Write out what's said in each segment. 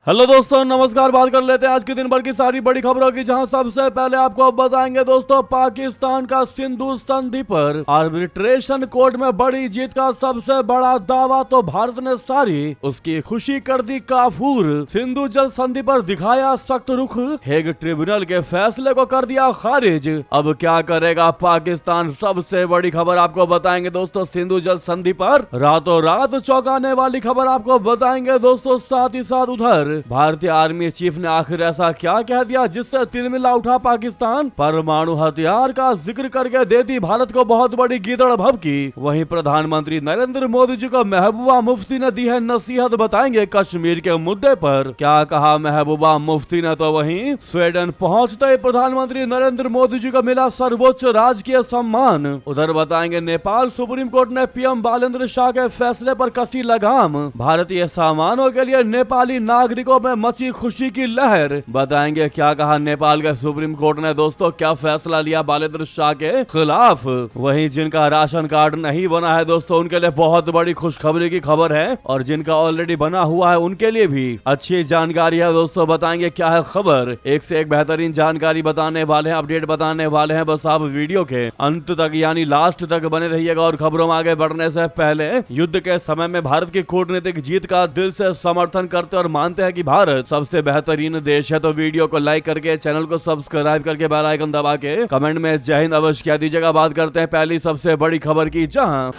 Hello दोस्तों, नमस्कार। बात कर लेते हैं आज के दिन भर की सारी बड़ी खबरों की, जहां सबसे पहले आपको बताएंगे दोस्तों पाकिस्तान का सिंधु संधि पर आर्बिट्रेशन कोर्ट में बड़ी जीत का सबसे बड़ा दावा। तो भारत ने सारी उसकी खुशी कर दी काफूर। सिंधु जल संधि पर दिखाया सख्त रुख, हेग ट्रिब्यूनल के फैसले को कर दिया खारिज। अब क्या करेगा पाकिस्तान, सबसे बड़ी खबर आपको बताएंगे दोस्तों सिंधु जल संधि पर रातों रात चौंकाने वाली खबर आपको बताएंगे दोस्तों। साथ ही साथ उधर भारतीय आर्मी चीफ ने आखिर ऐसा क्या कह दिया जिससे तिलमिला उठा पाकिस्तान। परमाणु हथियार का जिक्र करके दे दी भारत को बहुत बड़ी गीदड़ भभकी। वहीं प्रधानमंत्री नरेंद्र मोदी जी को महबूबा मुफ्ती ने दी है नसीहत। बताएंगे कश्मीर के मुद्दे पर क्या कहा महबूबा मुफ्ती ने। तो वहीं स्वीडन पहुंचते ही प्रधानमंत्री नरेंद्र मोदी जी को मिला सर्वोच्च राजकीय सम्मान। उधर बताएंगे नेपाल सुप्रीम कोर्ट ने पीएम बालेंद्र शाह के फैसले पर कसी लगाम। भारतीय सामानों के लिए नेपाली नागरिक में मची खुशी की लहर। बताएंगे क्या कहा नेपाल के सुप्रीम कोर्ट ने दोस्तों, क्या फैसला लिया बालेंद्र शाह के खिलाफ। वहीं जिनका राशन कार्ड नहीं बना है दोस्तों, उनके लिए बहुत बड़ी खुशखबरी की खबर है, और जिनका ऑलरेडी बना हुआ है उनके लिए भी अच्छी जानकारी है दोस्तों। बताएंगे क्या है खबर, एक से एक बेहतरीन जानकारी बताने वाले हैं, अपडेट बताने वाले हैं। बस आप वीडियो के अंत तक यानी लास्ट तक बने रहिएगा। और खबरों में आगे बढ़ने से पहले युद्ध के समय में भारत की कूटनीतिक जीत का दिल से समर्थन करते और मानते हैं कि भारत सबसे बेहतरीन देश है। तो वीडियो को लाइक करके, चैनल को सब्सक्राइब करके, बेल आइकन दबा के कमेंट में जय हिंद अवश्य कह दीजिएगा। बात करते हैं पहली सबसे बड़ी खबर की, जहां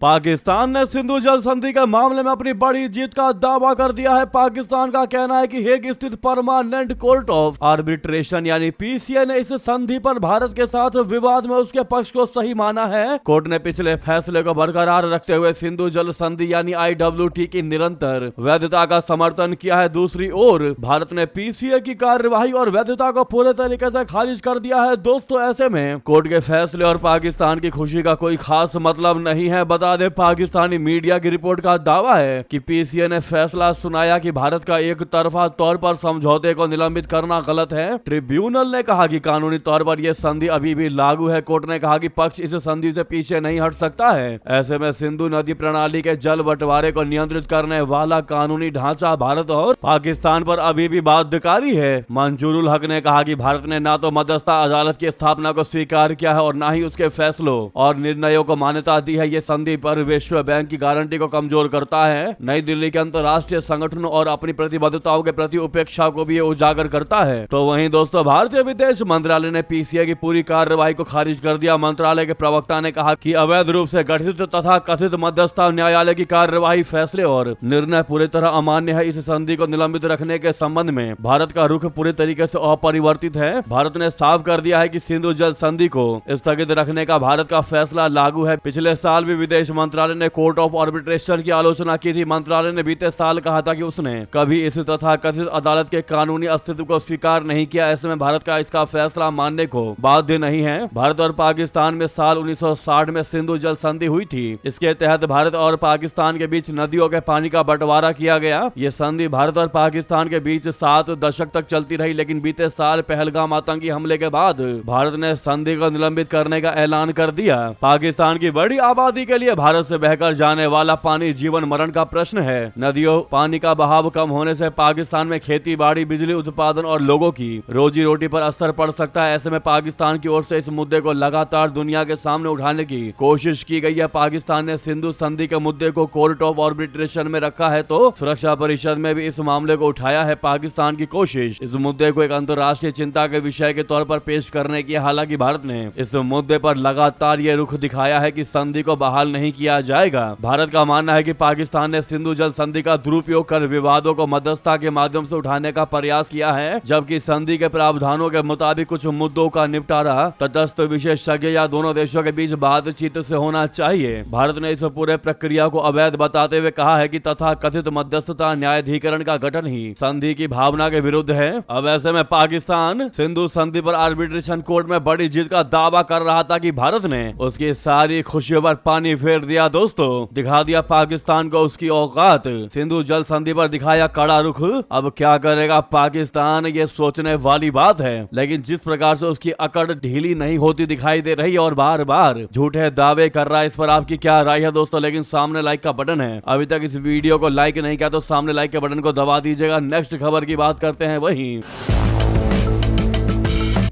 पाकिस्तान ने सिंधु जल संधि के मामले में अपनी बड़ी जीत का दावा कर दिया है। पाकिस्तान का कहना है कि हेग स्थित परमानेंट कोर्ट ऑफ आर्बिट्रेशन यानी पीसीए ने इस संधि पर भारत के साथ विवाद में उसके पक्ष को सही माना है। कोर्ट ने पिछले फैसले को बरकरार रखते हुए सिंधु जल संधि यानी IWT की निरंतर वैधता का समर्थन किया है। दूसरी ओर भारत ने पीसीए की कार्यवाही और वैधता को पूरे तरीके से खारिज कर दिया है। दोस्तों ऐसे में कोर्ट के फैसले और पाकिस्तान की खुशी का कोई खास मतलब नहीं है। बता दे पाकिस्तानी मीडिया की रिपोर्ट का दावा है कि पीसीए ने फैसला सुनाया कि भारत का एक तरफा तौर पर समझौते को निलंबित करना गलत है। ट्रिब्यूनल ने कहा कि कानूनी तौर पर यह संधि अभी भी लागू है। कोर्ट ने कहा कि पक्ष इस संधि से पीछे नहीं हट सकता है। ऐसे में सिंधु नदी प्रणाली के जल बंटवारे को नियंत्रित करने वाला कानूनी ढांचा भारत और पाकिस्तान पर अभी भी बाध्यकारी है। मंजूरुल हक ने कहा कि भारत ने न तो मध्यस्थता अदालत की स्थापना को स्वीकार किया है और न ही उसके फैसलों और निर्णयों को मान्यता दी है। ये संधि पर विश्व बैंक की गारंटी को कमजोर करता है। नई दिल्ली के अंतर्राष्ट्रीय संगठनों और अपनी प्रतिबद्धताओं के प्रति उपेक्षा को भी उजागर करता है। तो वहीं दोस्तों भारतीय विदेश मंत्रालय ने पीसीए की पूरी कार्रवाई को खारिज कर दिया। मंत्रालय के प्रवक्ता ने कहा कि अवैध रूप से गठित तथा कथित मध्यस्थता न्यायालय की कार्यवाही, फैसले और निर्णय पूरी तरह अमान्य है। इस संधि को निलंबित रखने के संबंध में भारत का रुख पूरी तरीके से अपरिवर्तित है। भारत ने साफ कर दिया है कि सिंधु जल संधि को स्थगित रखने का भारत का फैसला लागू है। पिछले साल भी विदेश मंत्रालय ने कोर्ट ऑफ आर्बिट्रेशन की आलोचना की थी। मंत्रालय ने बीते साल कहा था कि उसने कभी इस तथा कथित अदालत के कानूनी अस्तित्व को स्वीकार नहीं किया। ऐसे में भारत का इसका फैसला मानने को बाध्य नहीं है। भारत और पाकिस्तान में साल 1960 में सिंधु जल संधि हुई थी। इसके तहत भारत और पाकिस्तान के बीच नदियों के पानी का बंटवारा किया गया। ये संधि भारत और पाकिस्तान के बीच 7 दशक तक चलती रही, लेकिन बीते साल पहलगाम आतंकी हमले के बाद भारत ने संधि को निलंबित करने का ऐलान कर दिया। पाकिस्तान की बड़ी आबादी के लिए भारत से बहकर जाने वाला पानी जीवन मरण का प्रश्न है। नदियों पानी का बहाव कम होने से पाकिस्तान में खेती बाड़ी, बिजली उत्पादन और लोगों की रोजी रोटी पर असर पड़ सकता है। ऐसे में पाकिस्तान की ओर से इस मुद्दे को लगातार दुनिया के सामने उठाने की कोशिश की गई है। पाकिस्तान ने सिंधु संधि के मुद्दे को कोर्ट ऑफ आर्बिट्रेशन में रखा है, तो सुरक्षा परिषद में भी इस मामले को उठाया है। पाकिस्तान की कोशिश इस मुद्दे को एक अंतर्राष्ट्रीय चिंता के विषय के तौर पर पेश करने की। हालांकि भारत ने इस मुद्दे पर लगातार ये रुख दिखाया है कि संधि को बहाल नहीं किया जाएगा। भारत का मानना है कि पाकिस्तान ने सिंधु जल संधि का दुरुपयोग कर विवादों को मध्यस्थता के माध्यम से उठाने का प्रयास किया है, जबकि संधि के प्रावधानों के मुताबिक कुछ मुद्दों का निपटारा तटस्थ विशेषज्ञ या दोनों देशों के बीच बातचीत से होना चाहिए। भारत ने इस पूरे प्रक्रिया को अवैध बताते हुए कहा है कि तथा कथित मध्यस्थता न्यायाधिकरण का गठन ही संधि की भावना के विरुद्ध है। अब ऐसे में पाकिस्तान सिंधु संधि पर आर्बिट्रेशन कोर्ट में बड़ी जीत का दावा कर रहा था कि भारत ने उसकी सारी खुशियों पर पानी फेर फेर दिया दोस्तों, दिखा दिया पाकिस्तान को उसकी औकात। सिंधु जल संधि पर दिखाया कड़ा रुख। अब क्या करेगा पाकिस्तान, ये सोचने वाली बात है। लेकिन जिस प्रकार से उसकी अकड़ ढीली नहीं होती दिखाई दे रही और बार बार झूठे दावे कर रहा है, इस पर आपकी क्या राय है दोस्तों। लेकिन सामने लाइक का बटन है, अभी तक इस वीडियो को लाइक नहीं किया तो सामने लाइक के बटन को दबा दीजिएगा। नेक्स्ट खबर की बात करते हैं। वहीं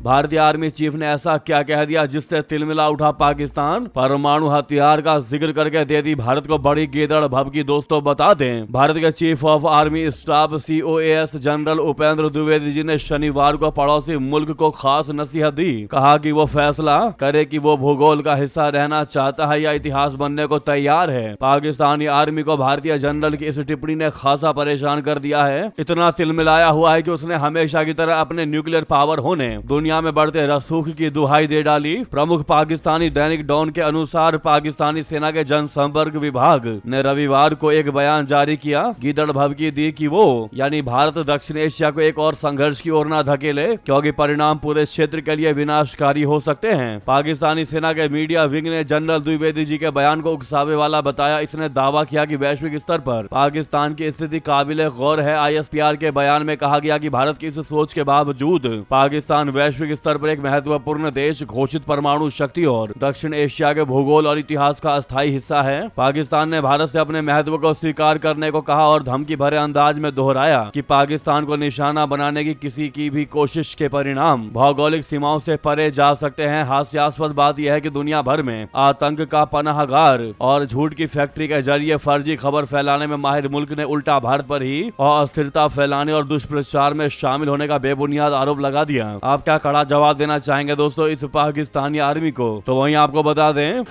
भारतीय आर्मी चीफ ने ऐसा क्या कह दिया जिससे तिलमिला उठा पाकिस्तान। परमाणु हथियार का जिक्र करके दे दी भारत को बड़ी गीदड़ भभकी। दोस्तों बता दें, भारत के chief of army staff COAS general Upendra Dwivedi ji ने शनिवार को पड़ोसी मुल्क को खास नसीहत दी। कहा कि वो फैसला करे कि वो भूगोल का हिस्सा रहना चाहता है या इतिहास बनने को तैयार है। पाकिस्तानी आर्मी को भारतीय जनरल की इस टिप्पणी ने खासा परेशान कर दिया है। इतना तिलमिलाया हुआ है कि उसने हमेशा की तरह अपने न्यूक्लियर पावर होने, दुनिया में बढ़ते रसूख की दुहाई दे डाली। प्रमुख पाकिस्तानी दैनिक डॉन के अनुसार पाकिस्तानी सेना के जनसंपर्क विभाग ने रविवार को एक बयान जारी किया, गीदड़ भभकी दी कि वो यानी भारत दक्षिण एशिया को एक और संघर्ष की ओर न धकेले, क्योंकि परिणाम पूरे क्षेत्र के लिए विनाशकारी हो सकते हैं। पाकिस्तानी सेना के मीडिया विंग ने जनरल द्विवेदी जी के बयान को उकसावे वाला बताया। इसने दावा किया कि वैश्विक स्तर पर पाकिस्तान की स्थिति काबिले गौर है। ISPR के बयान में कहा गया कि भारत की इस सोच के बावजूद पाकिस्तान वैश्विक स्तर पर एक महत्वपूर्ण देश, घोषित परमाणु शक्ति और दक्षिण एशिया के भूगोल और इतिहास का अस्थायी हिस्सा है। पाकिस्तान ने भारत से अपने महत्व को स्वीकार करने को कहा और धमकी भरे अंदाज में दोहराया कि पाकिस्तान को निशाना बनाने की किसी की भी कोशिश के परिणाम भौगोलिक सीमाओं से परे जा सकते हैं। हास्यास्पद बात यह है कि दुनिया भर में आतंक का पनाहगार और झूठ की फैक्ट्री के जरिए फर्जी खबर फैलाने में माहिर मुल्क ने उल्टा भारत पर ही अस्थिरता फैलाने और दुष्प्रचार में शामिल होने का बेबुनियाद आरोप लगा दिया। आप क्या कड़ा जवाब देना चाहेंगे दोस्तों इस पाकिस्तानी आर्मी को? तो वहीं आपको बता दें,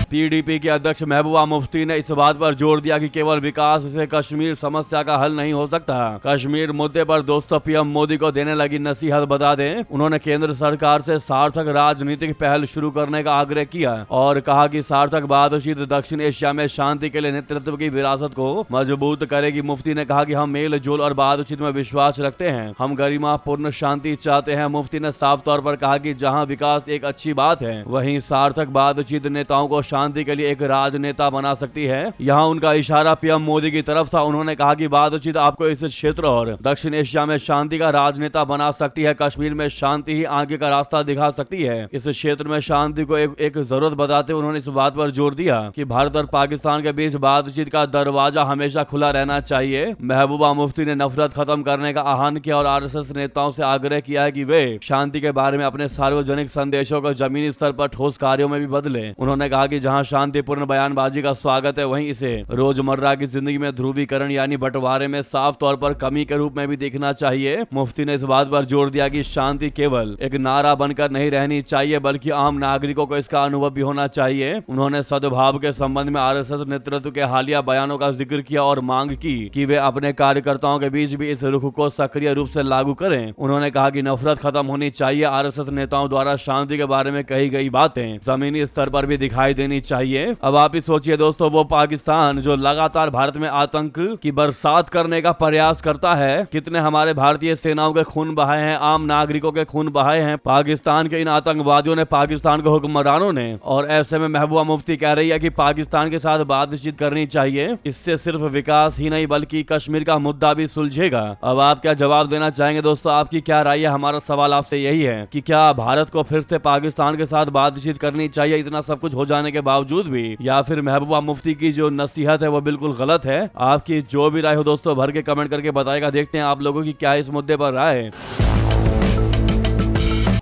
PDP के अध्यक्ष महबूबा मुफ्ती ने इस बात पर जोर दिया कि केवल विकास से कश्मीर समस्या का हल नहीं हो सकता। कश्मीर मुद्दे पर दोस्तों PM मोदी को देने लगी नसीहत बता दें। उन्होंने केंद्र सरकार से सार्थक राजनीतिक पहल शुरू करने का आग्रह किया और कहा कि सार्थक बातचीत दक्षिण एशिया में शांति के लिए नेतृत्व की विरासत को मजबूत करेगी। मुफ्ती ने कहा कि हम मेल जोल और बातचीत में विश्वास रखते हैं, हम गरिमापूर्ण शांति चाहते हैं। मुफ्ती ने साफ तौर पर कहा कि जहाँ विकास एक अच्छी बात है, वहीं सार्थक बातचीत नेताओं को शांति के लिए एक राजनेता बना सकती है। यहाँ उनका इशारा PM मोदी की तरफ था। उन्होंने कहा कि बातचीत आपको इस क्षेत्र और दक्षिण एशिया में शांति का राजनेता बना सकती है। कश्मीर में शांति ही आगे का रास्ता दिखा सकती है। इस क्षेत्र में शांति को एक जरूरत बताते हुए उन्होंने इस बात पर जोर दिया कि भारत और पाकिस्तान के बीच बातचीत का दरवाजा हमेशा खुला रहना चाहिए। महबूबा मुफ्ती ने नफरत खत्म करने का आह्वान किया और RSS नेताओं से आग्रह किया है कि वे शांति के बारे में अपने सार्वजनिक संदेशों को जमीनी स्तर पर ठोस कार्यों में भी बदले। उन्होंने कहा कि जहाँ शांतिपूर्ण बयानबाजी का स्वागत है, वहीं इसे रोजमर्रा की जिंदगी में ध्रुवीकरण यानी बंटवारे में साफ तौर पर कमी के रूप में भी देखना चाहिए। मुफ्ती ने इस बात पर जोर दिया कि शांति केवल एक नारा बनकर नहीं रहनी चाहिए, बल्कि आम नागरिकों को इसका अनुभव भी होना चाहिए। उन्होंने सद्भाव के संबंध में RSS नेतृत्व के हालिया बयानों का जिक्र किया और मांग की कि वे अपने कार्यकर्ताओं के बीच भी इस रुख को सक्रिय रूप से लागू करें। उन्होंने कहा कि नफरत खत्म होनी चाहिए। RSS नेताओं द्वारा शांति के बारे में कही गई बातें जमीनी स्तर पर भी दिखाई देनी चाहिए। अब आप ही सोचिए दोस्तों, वो पाकिस्तान जो लगातार भारत में आतंक की बरसात करने का प्रयास करता है, कितने हमारे भारतीय सेनाओं के खून बहाए हैं, आम नागरिकों के खून बहाए हैं पाकिस्तान के इन आतंकवादियों ने, पाकिस्तान के हुक्मरानों ने। और ऐसे में महबूबा मुफ्ती कह रही है कि पाकिस्तान के साथ बातचीत करनी चाहिए। इससे सिर्फ विकास ही नहीं बल्कि कश्मीर का मुद्दा भी सुलझेगा। अब आप क्या जवाब देना चाहेंगे दोस्तों? आपकी क्या राय है? हमारा सवाल आपसे यही है कि क्या भारत को फिर से पाकिस्तान के साथ बातचीत करनी चाहिए इतना सब कुछ हो जाने के बावजूद भी, या फिर महबूबा मुफ्ती की जो नसीहत है वो बिल्कुल गलत है? आपकी जो भी राय हो दोस्तों भर के कमेंट करके बताएगा। देखते हैं आप लोगों की क्या इस मुद्दे पर राय है।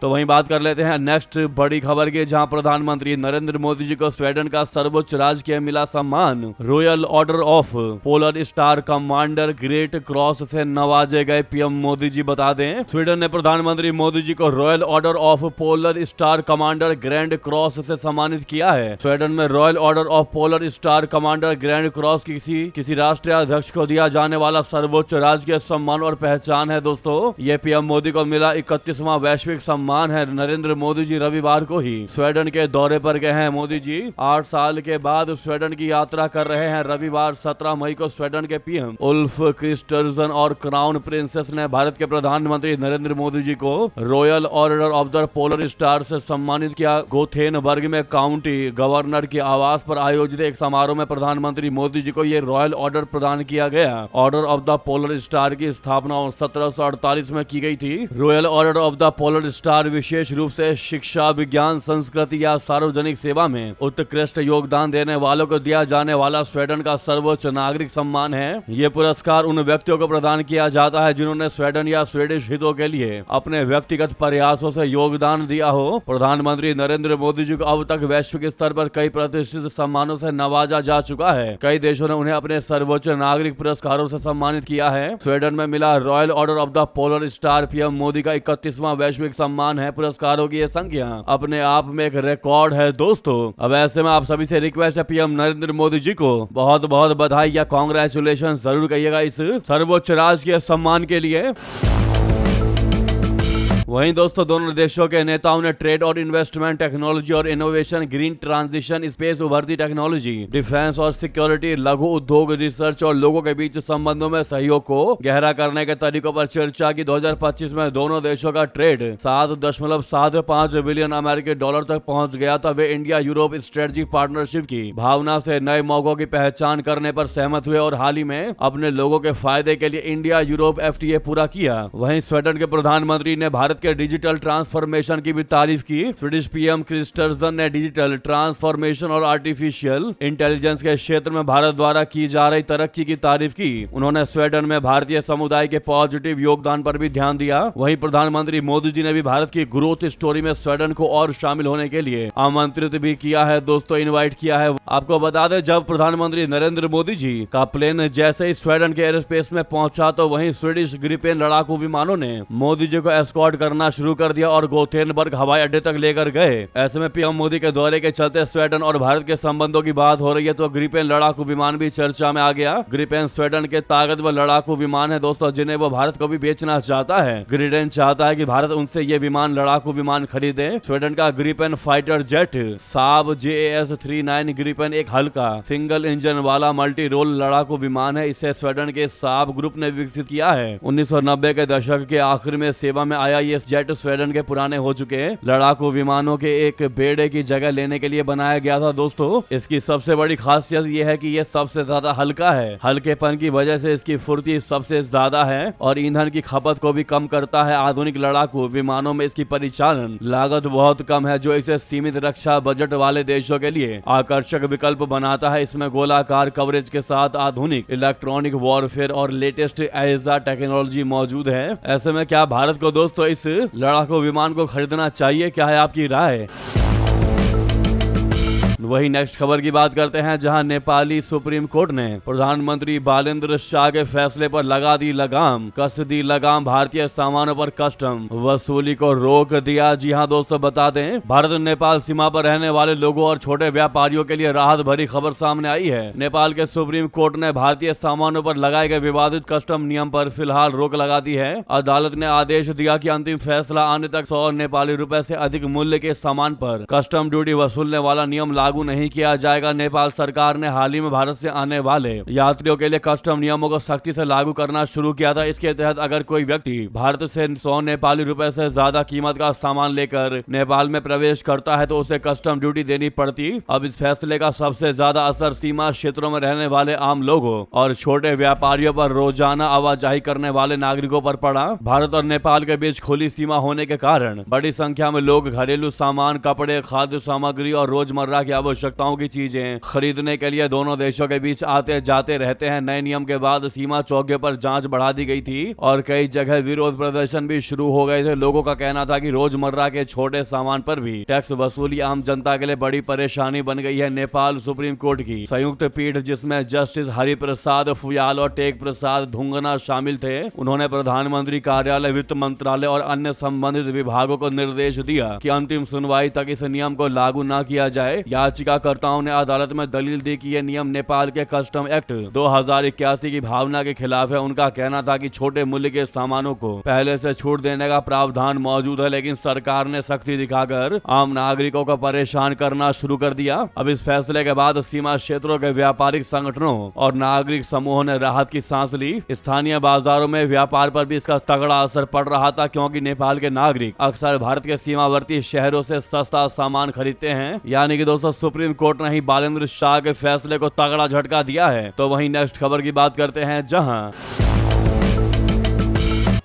तो वहीं बात कर लेते हैं नेक्स्ट बड़ी खबर की, जहां प्रधानमंत्री नरेंद्र मोदी जी को स्वीडन का सर्वोच्च राजकीय मिला सम्मान royal order of polar star commander great cross से नवाजे गए। PM मोदी जी बता दें, स्वीडन ने प्रधानमंत्री मोदी जी को royal order of polar star commander grand cross से सम्मानित किया है। स्वीडन में royal order of polar star commander grand cross किसी राष्ट्रीय अध्यक्ष को दिया जाने वाला सर्वोच्च राजकीय सम्मान और पहचान है दोस्तों। ये PM मोदी को मिला 31वां वैश्विक सम्मान सम्मान है। नरेंद्र मोदी जी रविवार को ही स्वीडन के दौरे पर गए हैं। मोदी जी 8 साल के बाद स्वीडन की यात्रा कर रहे हैं। रविवार 17 मई को स्वीडन के पीएम उल्फ क्रिस्टर्सन और क्राउन प्रिंसेस ने भारत के प्रधानमंत्री नरेंद्र मोदी जी को royal order of the polar star से सम्मानित किया। गोथेनबर्ग में काउंटी गवर्नर के आवास पर आयोजित एक समारोह में प्रधानमंत्री मोदी जी को ये रॉयल ऑर्डर प्रदान किया गया। Order of the polar star की स्थापना 1748 में की गई थी। Royal order of the polar star विशेष रूप से शिक्षा, विज्ञान, संस्कृति या सार्वजनिक सेवा में उत्कृष्ट योगदान देने वालों को दिया जाने वाला स्वीडन का सर्वोच्च नागरिक सम्मान है। ये पुरस्कार उन व्यक्तियों को प्रदान किया जाता है जिन्होंने स्वीडन या स्वीडिश हितों के लिए अपने व्यक्तिगत प्रयासों से योगदान दिया हो। प्रधानमंत्री नरेंद्र मोदी जी को अब तक वैश्विक स्तर पर कई प्रतिष्ठित सम्मानों से नवाजा जा चुका है। कई देशों ने उन्हें अपने सर्वोच्च नागरिक पुरस्कारों से सम्मानित किया है। स्वीडन में मिला royal order of the polar star PM Modi का 31वां वैश्विक सम्मान है। पुरस्कारों की ये संख्या अपने आप में एक रिकॉर्ड है दोस्तों। अब ऐसे में आप सभी से रिक्वेस्ट है, पीएम नरेंद्र मोदी जी को बहुत बहुत बधाई या कांग्रेचुलेशन जरूर कहिएगा इस सर्वोच्च राजकीय सम्मान के लिए। वहीं दोस्तों दोनों देशों के नेताओं ने ट्रेड और इन्वेस्टमेंट, टेक्नोलॉजी और इनोवेशन, ग्रीन ट्रांजिशन, स्पेस, उभरती टेक्नोलॉजी, डिफेंस और सिक्योरिटी, लघु उद्योग, रिसर्च और लोगों के बीच संबंधों में सहयोग को गहरा करने के तरीकों पर चर्चा की। 2025 में दोनों देशों का ट्रेड 7.75 बिलियन अमेरिकी डॉलर तक पहुंच गया था। वे इंडिया यूरोप स्ट्रेटेजिक पार्टनरशिप की भावना से नए मौकों की पहचान करने पर सहमत हुए और हाल ही में अपने लोगों के फायदे के लिए इंडिया यूरोप FTA पूरा किया। वहीं स्वीडन के प्रधानमंत्री ने भारत के डिजिटल ट्रांसफॉर्मेशन की भी तारीफ की। स्वीडिश पीएम क्रिस्टर्सन ने डिजिटल ट्रांसफॉर्मेशन और आर्टिफिशियल इंटेलिजेंस के क्षेत्र में भारत द्वारा की जा रही तरक्की की तारीफ की। उन्होंने स्वीडन में भारतीय समुदाय के पॉजिटिव योगदान पर भी ध्यान दिया। वहीं प्रधानमंत्री मोदी जी ने भी भारत की ग्रोथ स्टोरी में स्वीडन को और शामिल होने के लिए आमंत्रित भी किया है दोस्तों, इनवाइट किया है। आपको बता दें, जब प्रधानमंत्री नरेंद्र मोदी जी का प्लेन जैसे ही स्वीडन के एयरस्पेस में पहुंचा तो वहीं स्वीडिश ग्रिपेन लड़ाकू विमानों ने मोदी जी को एस्कॉर्ट करना शुरू कर दिया और गोथेनबर्ग हवाई अड्डे तक लेकर गए। ऐसे में पीएम मोदी के दौरे के चलते स्वीडन और भारत के संबंधों की बात हो रही है तो ग्रिपेन लड़ाकू विमान भी चर्चा में आ गया। ग्रिपेन स्वीडन के ताकतवर लड़ाकू विमान है दोस्तों, जिन्हें वो भारत को भी बेचना चाहता है। ग्रिपेन चाहता है कि भारत उनसे ये विमान लड़ाकू विमान खरीदे। स्वीडन का ग्रिपेन फाइटर जेट साब JAS 39 ग्रिपेन एक हल्का सिंगल इंजन वाला मल्टी रोल लड़ाकू विमान है। इसे स्वीडन के साब ग्रुप ने विकसित किया है। 1990 के दशक के आखिर में सेवा में आया ये जेट स्वीडन के पुराने हो चुके लड़ाकू विमानों के एक बेड़े की जगह लेने के लिए बनाया गया था दोस्तों। इसकी सबसे बड़ी खासियत यह है कि यह सबसे ज्यादा हल्का है। हल्केपन की वजह से इसकी फुर्ती सबसे ज्यादा है और ईंधन की खपत को भी कम करता है। आधुनिक लड़ाकू विमानों में इसकी परिचालन लागत बहुत कम है, जो इसे सीमित रक्षा बजट वाले देशों के लिए आकर्षक विकल्प बनाता है। इसमें गोलाकार कवरेज के साथ आधुनिक इलेक्ट्रॉनिक वॉरफेयर और लेटेस्ट एजा टेक्नोलॉजी मौजूद है। ऐसे में क्या भारत को दोस्तों इस लड़ाकू विमान को खरीदना चाहिए? क्या है आपकी राय? वही नेक्स्ट खबर की बात करते हैं, जहां नेपाली सुप्रीम कोर्ट ने प्रधानमंत्री बालेंद्र शाह के फैसले पर लगा दी लगाम। कस दी लगाम, भारतीय सामानों पर कस्टम वसूली को रोक दिया। जी हां दोस्तों, बता दें भारत नेपाल सीमा पर रहने वाले लोगों और छोटे व्यापारियों के लिए राहत भरी खबर सामने आई है। नेपाल के सुप्रीम कोर्ट ने भारतीय सामानों पर लगाए गए विवादित कस्टम नियम पर फिलहाल रोक लगा दी है। अदालत ने आदेश दिया कि अंतिम फैसला आने तक 100 नेपाली रुपए से अधिक मूल्य के सामान पर कस्टम ड्यूटी वसूलने वाला नियम लागू नहीं किया जाएगा। नेपाल सरकार ने हाल ही में भारत से आने वाले यात्रियों के लिए कस्टम नियमों को सख्ती से लागू करना शुरू किया था। इसके तहत अगर कोई व्यक्ति भारत से 100 नेपाली रुपए से ज्यादा कीमत का सामान लेकर नेपाल में प्रवेश करता है तो उसे कस्टम ड्यूटी देनी पड़ती। अब इस फैसले का सबसे ज्यादा असर सीमा क्षेत्रों में रहने वाले आम लोगों और छोटे व्यापारियों पर रोजाना आवाजाही करने वाले नागरिकों पर पड़ा। भारत और नेपाल के बीच खुली सीमा होने के कारण बड़ी संख्या में लोग घरेलू सामान, कपड़े, खाद्य सामग्री और रोजमर्रा की आवश्यकताओं की चीजें खरीदने के लिए दोनों देशों के बीच आते जाते रहते हैं। नए नियम के बाद सीमा चौकियों पर जांच बढ़ा दी गई थी और कई जगह विरोध प्रदर्शन भी शुरू हो गए थे। लोगों का कहना था कि रोजमर्रा के छोटे सामान पर भी टैक्स वसूली आम जनता के लिए बड़ी परेशानी बन गई है। नेपाल सुप्रीम कोर्ट की संयुक्त पीठ, जिसमें जस्टिस हरिप्रसाद फुयाल और टेक प्रसाद धुंगना शामिल थे, उन्होंने प्रधानमंत्री कार्यालय, वित्त मंत्रालय और अन्य संबंधित विभागों को निर्देश दिया कि अंतिम सुनवाई तक इस नियम को लागू न किया जाए या याचिकाकर्ताओं ने अदालत में दलील दी कि यह नियम नेपाल के कस्टम एक्ट 2081 की भावना के खिलाफ है। उनका कहना था कि छोटे मूल्य के सामानों को पहले से छूट देने का प्रावधान मौजूद है, लेकिन सरकार ने सख्ती दिखाकर आम नागरिकों को परेशान करना शुरू कर दिया। अब इस फैसले के बाद सीमा क्षेत्रों के व्यापारिक संगठनों और नागरिक समूहों ने राहत की सांस ली। स्थानीय बाजारों में व्यापार पर भी इसका तगड़ा असर पड़ रहा था, क्योंकि नेपाल के नागरिक अक्सर भारत के सीमावर्ती शहरों से सस्ता सामान खरीदते हैं। यानी कि दोस्तों सुप्रीम कोर्ट ने ही बालेंद्र शाह के फैसले को तगड़ा झटका दिया है। तो वहीं नेक्स्ट खबर की बात करते हैं, जहां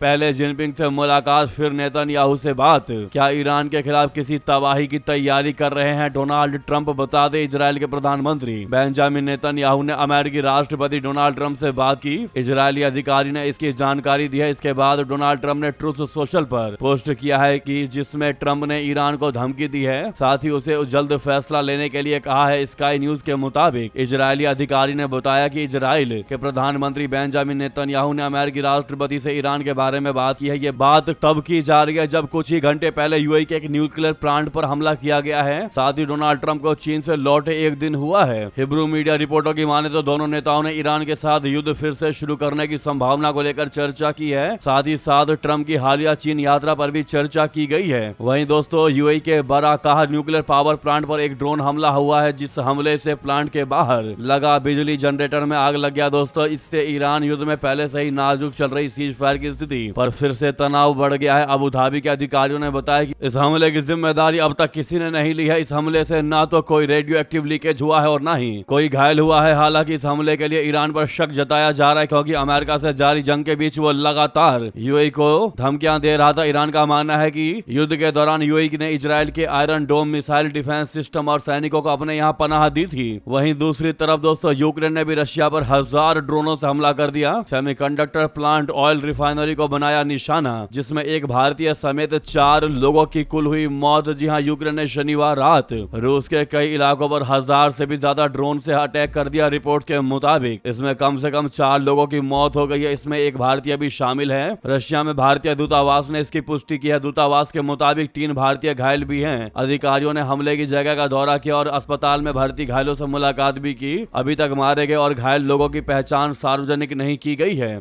पहले जिनपिंग से मुलाकात, फिर नेतन्याहू से बात। क्या ईरान के खिलाफ किसी तबाही की तैयारी कर रहे हैं डोनाल्ड ट्रंप? बता दें, इजराइल के प्रधानमंत्री बेंजामिन नेतन्याहू ने अमेरिकी राष्ट्रपति डोनाल्ड ट्रंप से बात की। इजरायली अधिकारी ने इसकी जानकारी दी है। इसके बाद डोनाल्ड ट्रंप ने ट्रुथ सोशल पर पोस्ट किया है कि जिसमें ट्रंप ने ईरान को धमकी दी है, साथ ही उसे जल्द फैसला लेने के लिए कहा है। स्काई न्यूज के मुताबिक इजरायली अधिकारी ने बताया कि इजराइल के प्रधानमंत्री बेंजामिन नेतन्याहू ने अमेरिकी राष्ट्रपति से ईरान के बारे में बात की है। ये बात तब की जा रही है जब कुछ ही घंटे पहले यूएई के एक न्यूक्लियर प्लांट पर हमला किया गया है। साथ ही डोनाल्ड ट्रंप को चीन से लौटे एक दिन हुआ है। हिब्रू मीडिया रिपोर्टों की माने तो दोनों नेताओं ने ईरान के साथ युद्ध फिर से शुरू करने की संभावना को लेकर चर्चा की है। साथ ही साथ ट्रंप की हालिया चीन यात्रा पर भी चर्चा की गई है। वहीं दोस्तों यूएई के बराकाह न्यूक्लियर पावर प्लांट पर एक ड्रोन हमला हुआ है, जिस हमले से प्लांट के बाहर लगा बिजली जनरेटर में आग लग गया। दोस्तों इससे ईरान युद्ध में पहले से ही नाजुक चल रही सीज फायर की स्थिति पर फिर से तनाव बढ़ गया है। अबू धाबी के अधिकारियों ने बताया कि इस हमले की जिम्मेदारी अब तक किसी ने नहीं ली है। इस हमले से ना तो कोई रेडियो एक्टिव लीकेज हुआ है और ना ही कोई घायल हुआ है। हालांकि इस हमले के लिए ईरान पर शक जताया जा रहा है, क्योंकि अमेरिका से जारी जंग के बीच वो लगातार यूएई को धमकियां दे रहा था। ईरान का मानना है कि युद्ध के दौरान यूएई ने इजराइल के iron dome missile defence system और सैनिकों को अपने यहाँ पनाह दी थी। वहीं दूसरी तरफ दोस्तों यूक्रेन ने भी रशिया पर 1000 ड्रोनों से हमला कर दिया। सेमीकंडक्टर प्लांट, ऑयल रिफाइनरी को बनाया निशाना, जिसमें एक भारतीय समेत 4 लोगों की कुल हुई मौत। जी हां, यूक्रेन ने शनिवार रात रूस के कई इलाकों पर 1000 से भी ज्यादा ड्रोन से अटैक कर दिया। रिपोर्ट के मुताबिक इसमें कम से कम 4 लोगों की मौत हो गई है। इसमें एक भारतीय भी शामिल है। रशिया में भारतीय दूतावास ने इसकी पुष्टि की है। दूतावास के मुताबिक 3 भारतीय घायल भी हैं। अधिकारियों ने हमले की जगह का दौरा किया और अस्पताल में भर्ती घायलों से मुलाकात भी की। अभी तक मारे गए और घायल लोगों की पहचान सार्वजनिक नहीं की गई है।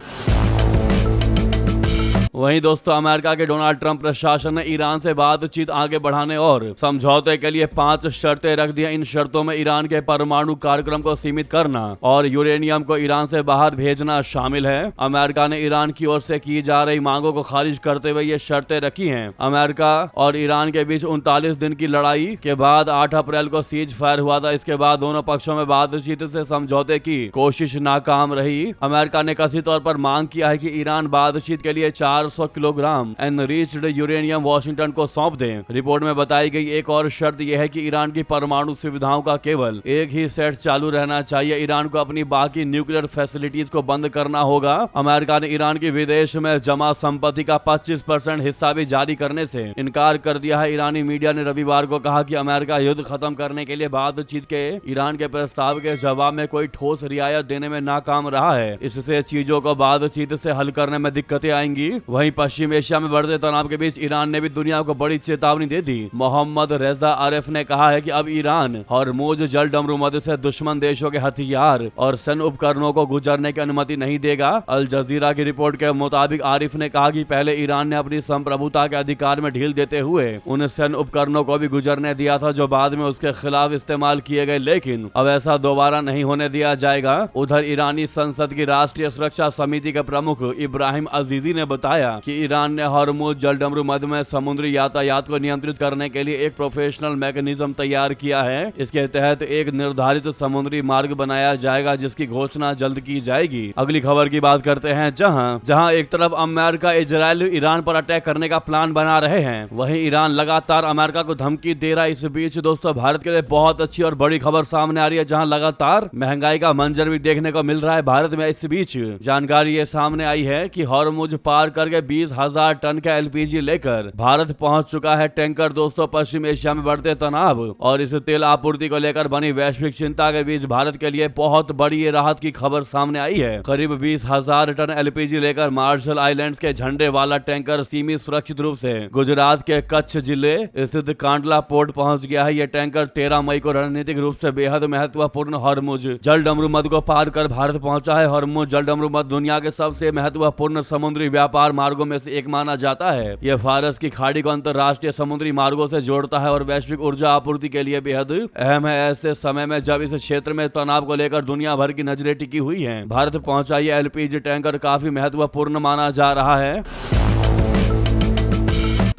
वहीं दोस्तों अमेरिका के डोनाल्ड ट्रंप प्रशासन ने ईरान से बातचीत आगे बढ़ाने और समझौते के लिए 5 शर्तें रख दी। इन शर्तों में ईरान के परमाणु कार्यक्रम को सीमित करना और यूरेनियम को ईरान से बाहर भेजना शामिल है। अमेरिका ने ईरान की ओर से की जा रही मांगों को खारिज करते हुए ये शर्तें रखी हैं। अमेरिका और ईरान के बीच 39 दिन की लड़ाई के बाद 8 अप्रैल को सीज फायर हुआ था। इसके बाद दोनों पक्षों में बातचीत से समझौते की कोशिश नाकाम रही। अमेरिका ने कथित तौर पर मांग किया है कि ईरान बातचीत के लिए 400 किलोग्राम एनरिच्ड यूरेनियम वाशिंगटन को सौंप दें। रिपोर्ट में बताई गई एक और शर्त यह है कि ईरान की परमाणु सुविधाओं का केवल एक ही सेट चालू रहना चाहिए। ईरान को अपनी बाकी न्यूक्लियर फैसिलिटीज को बंद करना होगा। अमेरिका ने ईरान की विदेश में जमा संपत्ति का 25% हिस्सा भी जारी करने से इनकार कर दिया है। ईरानी मीडिया ने रविवार को कहा कि अमेरिका युद्ध खत्म करने के लिए बातचीत के ईरान के प्रस्ताव के जवाब में कोई ठोस रियायत देने में नाकाम रहा है। इससे चीजों को बातचीत से हल करने में दिक्कतें आएंगी। वहीं पश्चिम एशिया में बढ़ते तनाव के बीच ईरान ने भी दुनिया को बड़ी चेतावनी दे दी। मोहम्मद रेजा आरिफ ने कहा है कि अब ईरान हॉर्मुज जल डमरू मध्य से दुश्मन देशों के हथियार और सैन्य उपकरणों को गुजरने की अनुमति नहीं देगा। अल जजीरा की रिपोर्ट के मुताबिक आरिफ ने कहा कि पहले ईरान ने अपनी संप्रभुता के अधिकार में ढील देते हुए उन सैन्य उपकरणों को भी गुजरने दिया था जो बाद में उसके खिलाफ इस्तेमाल किए गए, लेकिन अब ऐसा दोबारा नहीं होने दिया जाएगा। उधर ईरानी संसद की राष्ट्रीय सुरक्षा समिति के प्रमुख इब्राहिम अजीजी ने बताया कि ईरान ने हॉर्मुज जल डमरू मध्य में समुद्री यातायात को नियंत्रित करने के लिए एक प्रोफेशनल मैकेनिज्म तैयार किया है। इसके तहत एक निर्धारित समुद्री मार्ग बनाया जाएगा, जिसकी घोषणा जल्द की जाएगी। अगली खबर की बात करते हैं, जहां एक तरफ अमेरिका इजराइल ईरान पर अटैक करने का प्लान बना रहे हैं, वहीं ईरान लगातार अमेरिका को धमकी दे रहा है। इस बीच दोस्तों भारत के लिए बहुत अच्छी और बड़ी खबर सामने आ रही है, जहां लगातार महंगाई का मंजर भी देखने को मिल रहा है भारत में। इस बीच जानकारी ये सामने आई है कि हॉर्मुज पार करके के 20,000 टन का एलपीजी लेकर भारत पहुंच चुका है टैंकर। दोस्तों, पश्चिम एशिया में बढ़ते तनाव और इस तेल आपूर्ति को लेकर बनी वैश्विक चिंता के बीच भारत के लिए बहुत बड़ी ये राहत की खबर सामने आई है। करीब 20,000 टन एलपीजी लेकर मार्शल आइलैंड्स के झंडे वाला टैंकर सीमित सुरक्षित रूप से गुजरात के कच्छ जिले स्थित कांडला पोर्ट पहुंच गया है। यह टैंकर 13 मई को रणनीतिक रूप से बेहद महत्वपूर्ण हॉर्मुज जलडमरू मध्य को पार कर भारत पहुंचा है। हॉर्मुज जलडमरू मध्य दुनिया के सबसे महत्वपूर्ण समुद्री व्यापार मार्गों में से एक माना जाता है। यह फारस की खाड़ी को अंतरराष्ट्रीय समुद्री मार्गों से जोड़ता है और वैश्विक ऊर्जा आपूर्ति के लिए बेहद अहम है। ऐसे समय में जब इस क्षेत्र में तनाव को लेकर दुनिया भर की नजरें टिकी हुई हैं, भारत पहुंचा ये एलपीजी टैंकर काफी महत्वपूर्ण माना जा रहा है।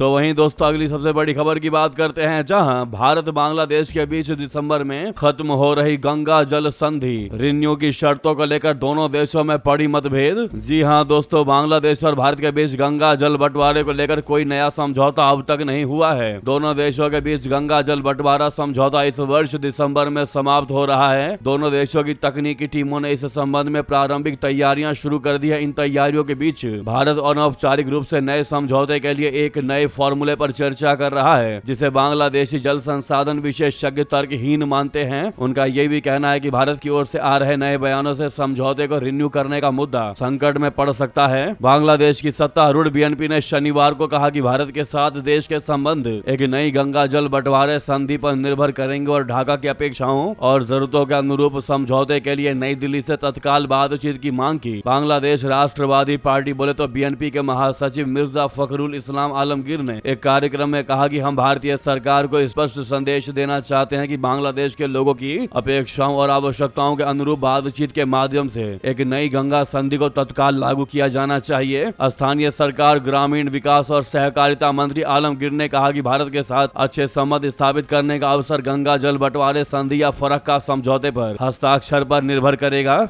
तो वहीं दोस्तों, अगली सबसे बड़ी खबर की बात करते हैं, जहां भारत बांग्लादेश के बीच दिसंबर में खत्म हो रही गंगा जल संधि रिन्यू की शर्तों को लेकर दोनों देशों में पड़ी मतभेद। जी हां दोस्तों, बांग्लादेश और भारत के बीच गंगा जल बंटवारे को लेकर कोई नया समझौता अब तक नहीं हुआ है। दोनों देशों के बीच गंगा जल बंटवारा समझौता इस वर्ष दिसंबर में समाप्त हो रहा है। दोनों देशों की तकनीकी टीमों ने इस संबंध में प्रारंभिक तैयारियां शुरू कर दी है। इन तैयारियों के बीच भारत अनौपचारिक रूप से नए समझौते के लिए एक नए फॉर्मूले पर चर्चा कर रहा है, जिसे बांग्लादेशी जल संसाधन विशेषज्ञ तर्कहीन मानते हैं। उनका यह भी कहना है कि भारत की ओर से आ रहे नए बयानों से समझौते को रिन्यू करने का मुद्दा संकट में पड़ सकता है। बांग्लादेश की सत्तारूढ़ बीएनपी ने शनिवार को कहा कि भारत के साथ देश के संबंध एक नई गंगा जल बंटवारे संधि पर निर्भर करेंगे और ढाका की अपेक्षाओं और जरूरतों के अनुरूप समझौते के लिए नई दिल्ली से तत्काल बातचीत की मांग की। बांग्लादेश राष्ट्रवादी पार्टी बोले तो बीएनपी के महासचिव मिर्जा फखरुल इस्लाम आलमगीर ने एक कार्यक्रम में कहा कि हम भारतीय सरकार को स्पष्ट संदेश देना चाहते हैं कि बांग्लादेश के लोगों की अपेक्षाओं और आवश्यकताओं के अनुरूप बातचीत के माध्यम से एक नई गंगा संधि को तत्काल लागू किया जाना चाहिए। स्थानीय सरकार, ग्रामीण विकास और सहकारिता मंत्री आलमगीर ने कहा कि भारत के साथ अच्छे संबंध स्थापित करने का अवसर गंगा जल बंटवारे संधि या फरक का समझौते पर हस्ताक्षर पर निर्भर करेगा।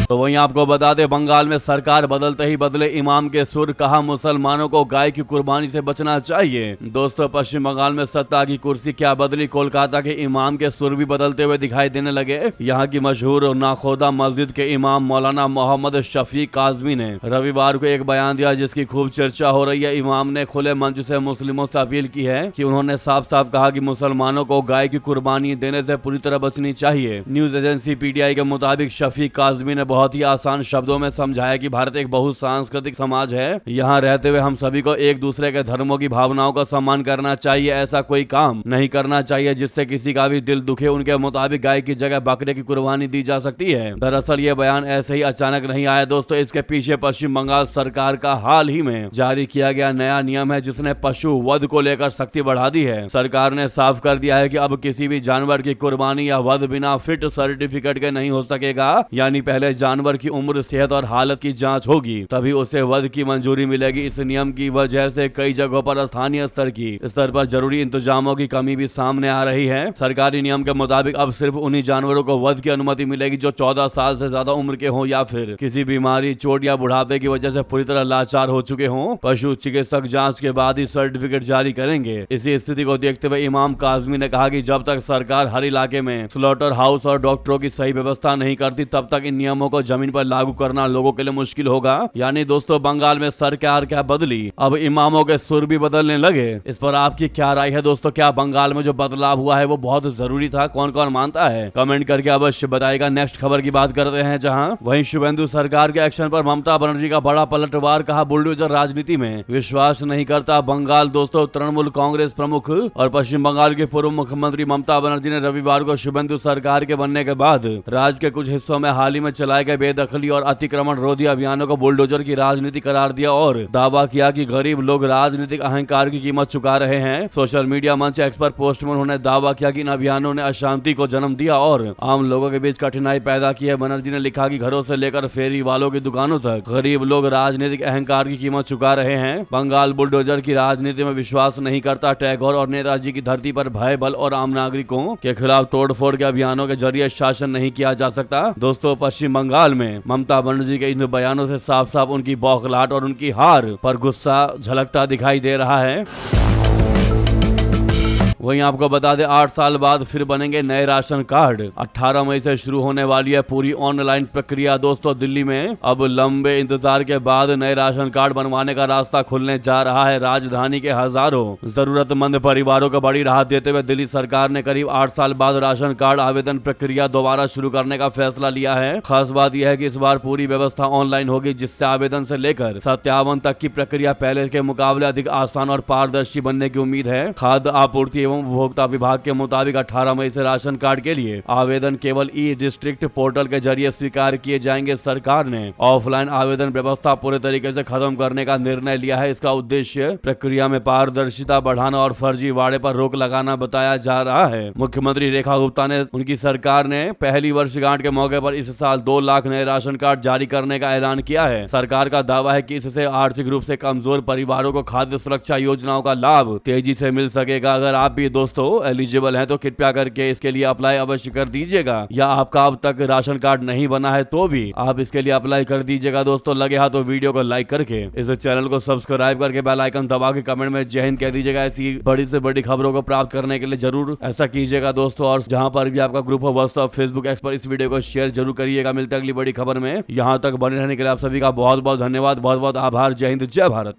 तो वहीं आपको बता दें, बंगाल में सरकार बदलते ही बदले इमाम के सुर, कहा मुसलमानों को गाय की कुर्बानी से बचना चाहिए। दोस्तों, पश्चिम बंगाल में सत्ता की कुर्सी क्या बदली, कोलकाता के इमाम के सुर भी बदलते हुए दिखाई देने लगे। यहाँ की मशहूर नाखोदा मस्जिद के इमाम मौलाना मोहम्मद शफीक काजमी ने रविवार को एक बयान दिया जिसकी खूब चर्चा हो रही है। इमाम ने खुले मंच से मुस्लिमों से अपील की है कि उन्होंने साफ साफ कहा कि मुसलमानों को गाय की कुर्बानी देने से पूरी तरह बचनी चाहिए। न्यूज एजेंसी पीटीआई के मुताबिक शफीक काजमी ने बहुत ही आसान शब्दों में समझाया कि भारत एक बहुसांस्कृतिक समाज है। यहाँ रहते हुए हम सभी को एक दूसरे के धर्मों की भावनाओं का सम्मान करना चाहिए। ऐसा कोई काम नहीं करना चाहिए जिससे किसी का भी दिल दुखे। उनके मुताबिक गाय की जगह बकरे की कुर्बानी दी जा सकती है। दरअसल ये बयान ऐसे ही अचानक नहीं आया दोस्तों, इसके पीछे पश्चिम बंगाल सरकार का हाल ही में जारी किया गया नया नियम है जिसने पशु वध को लेकर सख्ती बढ़ा दी है। सरकार ने साफ कर दिया है कि अब किसी भी जानवर की कुर्बानी या वध बिना फिट सर्टिफिकेट के नहीं हो सकेगा। यानी पहले जानवर की उम्र, सेहत और हालत की जांच होगी, तभी उसे वध की मंजूरी मिलेगी। इस नियम की वजह से कई जगहों पर स्थानीय स्तर पर जरूरी इंतजामों की कमी भी सामने आ रही है। सरकारी नियम के मुताबिक अब सिर्फ उन्हीं जानवरों को वध की अनुमति मिलेगी जो 14 साल से ज्यादा उम्र के हों या फिर किसी बीमारी, चोट या बुढ़ापे की वजह से पूरी तरह लाचार हो चुके हों। पशु चिकित्सक जांच के बाद ही सर्टिफिकेट जारी करेंगे। इसी स्थिति को देखते हुए इमाम काजमी ने कहा कि जब तक सरकार हर इलाके में स्लॉटर हाउस और डॉक्टरों की सही व्यवस्था नहीं करती, तब तक इन नियमों को जमीन पर लागू करना लोगों के लिए मुश्किल होगा। यानी दोस्तों, बंगाल में सरकार क्या बदली, अब इमामों के सुर भी बदलने लगे। इस पर आपकी क्या राय है दोस्तों? क्या बंगाल में जो बदलाव हुआ है वो बहुत जरूरी था? कौन कौन मानता है? कमेंट करके अवश्य बताएगा। नेक्स्ट खबर की बात करते हैं, जहां वहीं शुभेंदु सरकार के एक्शन पर ममता बनर्जी का बड़ा पलटवार, कहा बुलडोजर राजनीति में विश्वास नहीं करता बंगाल। दोस्तों, तृणमूल कांग्रेस प्रमुख और पश्चिम बंगाल के पूर्व मुख्यमंत्री ममता बनर्जी ने रविवार को शुभेंदु सरकार के बनने के बाद राज्य के कुछ हिस्सों में हाल ही में चलाए गए बेदखली और अतिक्रमण रोधी अभियानों को बुलडोजर की राजनीति करार दिया और दावा किया कि गरीब लोग राजनीतिक अहंकार की कीमत चुका रहे हैं। सोशल मीडिया मंच एक्स पर पोस्ट में उन्होंने दावा किया कि इन अभियानों ने अशांति को जन्म दिया और आम लोगों के बीच कठिनाई पैदा की है। बनर्जी ने लिखा कि घरों से लेकर फेरी वालों की दुकानों तक गरीब लोग राजनीतिक अहंकार की कीमत चुका रहे हैं। बंगाल बुलडोजर की राजनीति में विश्वास नहीं करता। टैगोर और नेताजी की धरती पर भय, बल और आम नागरिकों के खिलाफ तोड़फोड़ के अभियानों के जरिए शासन नहीं किया जा सकता। दोस्तों, पश्चिम बंगाल में ममता बनर्जी के इन बयानों से साफ साफ उनकी बौखलाहट और उनकी हार पर गुस्सा झलकता दिखाई दे रहा है। वहीं आपको बता दें 8 साल बाद फिर बनेंगे नए राशन कार्ड। 18 मई से शुरू होने वाली है पूरी ऑनलाइन प्रक्रिया। दोस्तों दिल्ली में अब लंबे इंतजार के बाद नए राशन कार्ड बनवाने का रास्ता खुलने जा रहा है। राजधानी के हजारों जरूरतमंद परिवारों को बड़ी राहत देते हुए दिल्ली सरकार ने करीब 8 साल बाद राशन कार्ड आवेदन प्रक्रिया दोबारा शुरू करने का फैसला लिया है। खास बात यह है कि इस बार पूरी व्यवस्था ऑनलाइन होगी, जिससे आवेदन से लेकर सत्यापन तक की प्रक्रिया पहले के मुकाबले अधिक आसान और पारदर्शी बनने की उम्मीद है। खाद्य आपूर्ति एवं उपभोक्ता विभाग के मुताबिक 18 मई से राशन कार्ड के लिए आवेदन केवल ई डिस्ट्रिक्ट पोर्टल के जरिए स्वीकार किए जाएंगे। सरकार ने ऑफलाइन आवेदन व्यवस्था पूरे तरीके से खत्म करने का निर्णय लिया है। इसका उद्देश्य प्रक्रिया में पारदर्शिता बढ़ाना और फर्जीवाड़े पर रोक लगाना बताया जा रहा है। मुख्यमंत्री रेखा गुप्ता ने उनकी सरकार ने पहली वर्षगांठ के मौके पर इस साल 2 लाख नए राशन कार्ड जारी करने का ऐलान किया है। सरकार का दावा है कि इससे आर्थिक रूप से कमजोर परिवारों को खाद्य सुरक्षा योजनाओं का लाभ तेजी से मिल सकेगा। अगर आप भी दोस्तों एलिजिबल हैं तो कृपया करके इसके लिए अप्लाई अवश्य कर दीजिएगा, या आपका अब तक राशन कार्ड नहीं बना है तो भी आप इसके लिए अप्लाई कर दीजिएगा। दोस्तों लगे हाथ तो वीडियो को लाइक करके इस चैनल को सब्सक्राइब करके बेल आइकन दबा के कमेंट में जय हिंद कह दीजिएगा। ऐसी बड़ी से बड़ी खबरों को प्राप्त करने के लिए जरूर ऐसा कीजिएगा दोस्तों। और जहां पर भी आपका ग्रुप हो व्हाट्सएप फेसबुक एक्स पर इस वीडियो को शेयर जरूर करिएगा। मिलते अगली बड़ी खबर में। यहां तक बने रहने के लिए आप सभी का बहुत बहुत धन्यवाद, बहुत बहुत आभार। जय हिंद, जय भारत।